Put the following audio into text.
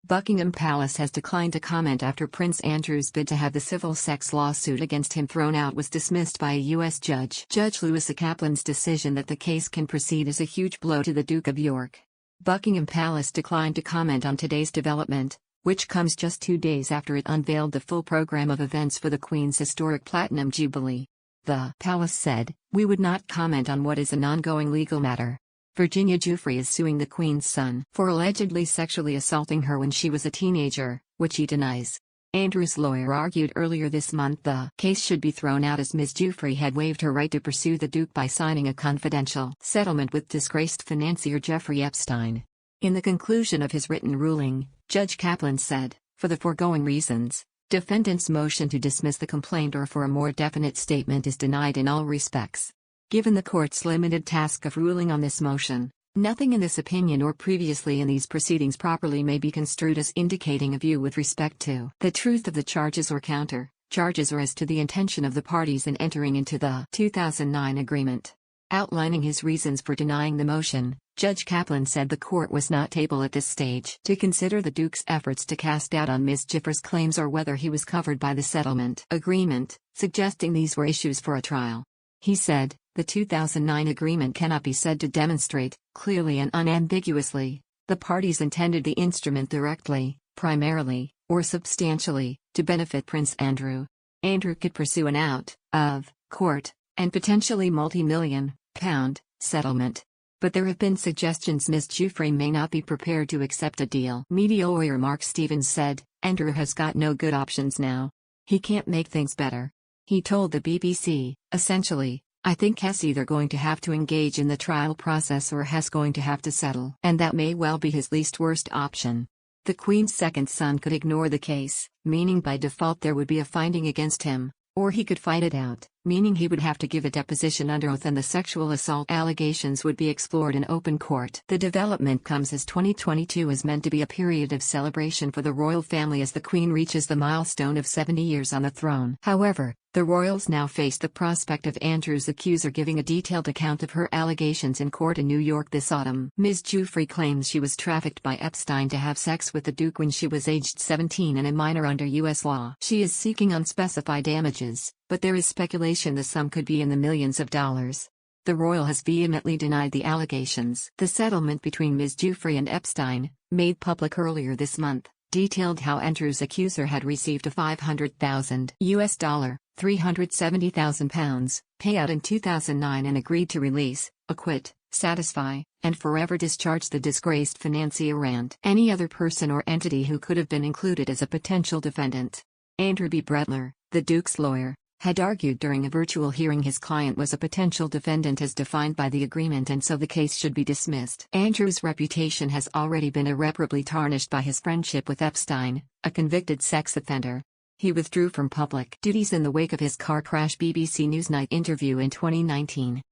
Buckingham Palace has declined to comment after Prince Andrew's bid to have the civil sex lawsuit against him thrown out was dismissed by a U.S. judge. Judge Lewis A Kaplan's decision that the case can proceed is a huge blow to the Duke of York. Buckingham Palace declined to comment on today's development, which comes just 2 days after it unveiled the full program of events for the Queen's historic Platinum Jubilee. The palace said, "We would not comment on what is an ongoing legal matter." Virginia Giuffre is suing the Queen's son for allegedly sexually assaulting her when she was a teenager, which he denies. Andrew's lawyer argued earlier this month the case should be thrown out as Ms. Giuffre had waived her right to pursue the Duke by signing a confidential settlement with disgraced financier Jeffrey Epstein. In the conclusion of his written ruling, Judge Kaplan said, "For the foregoing reasons, defendant's motion to dismiss the complaint or for a more definite statement is denied in all respects." Given the court's limited task of ruling on this motion, nothing in this opinion or previously in these proceedings properly may be construed as indicating a view with respect to the truth of the charges or counter-charges or as to the intention of the parties in entering into the 2009 agreement. Outlining his reasons for denying the motion, Judge Kaplan said the court was not able at this stage to consider the Duke's efforts to cast doubt on Ms. Giuffre's claims or whether he was covered by the settlement agreement, suggesting these were issues for a trial. He said, "The 2009 agreement cannot be said to demonstrate, clearly and unambiguously, the parties intended the instrument directly, primarily, or substantially, to benefit Prince Andrew. Andrew could pursue an out-of-court, and potentially multi-million-pound, settlement. But there have been suggestions Ms. Giuffre may not be prepared to accept a deal." Media lawyer Mark Stevens said, "Andrew has got no good options now. He can't make things better." He told the BBC, essentially, "I think he's either going to have to engage in the trial process or he's going to have to settle. And that may well be his least worst option. The Queen's second son could ignore the case, meaning by default there would be a finding against him, or he could fight it out, meaning he would have to give a deposition under oath and the sexual assault allegations would be explored in open court." The development comes as 2022 is meant to be a period of celebration for the royal family as the Queen reaches the milestone of 70 years on the throne. However, the royals now face the prospect of Andrew's accuser giving a detailed account of her allegations in court in New York this autumn. Ms. Giuffre claims she was trafficked by Epstein to have sex with the Duke when she was aged 17 and a minor under U.S. law. She is seeking unspecified damages, but there is speculation the sum could be in the millions of dollars. The royal has vehemently denied the allegations. The settlement between Ms. Giuffre and Epstein, made public earlier this month, detailed how Andrew's accuser had received a $500,000 US £370,000 payout in 2009 and agreed to release, acquit, satisfy, and forever discharge the disgraced financier and any other person or entity who could have been included as a potential defendant. Andrew B. Bretler, the Duke's lawyer, had argued during a virtual hearing his client was a potential defendant as defined by the agreement and so the case should be dismissed. Andrew's reputation has already been irreparably tarnished by his friendship with Epstein, a convicted sex offender. He withdrew from public duties in the wake of his car crash BBC Newsnight interview in 2019.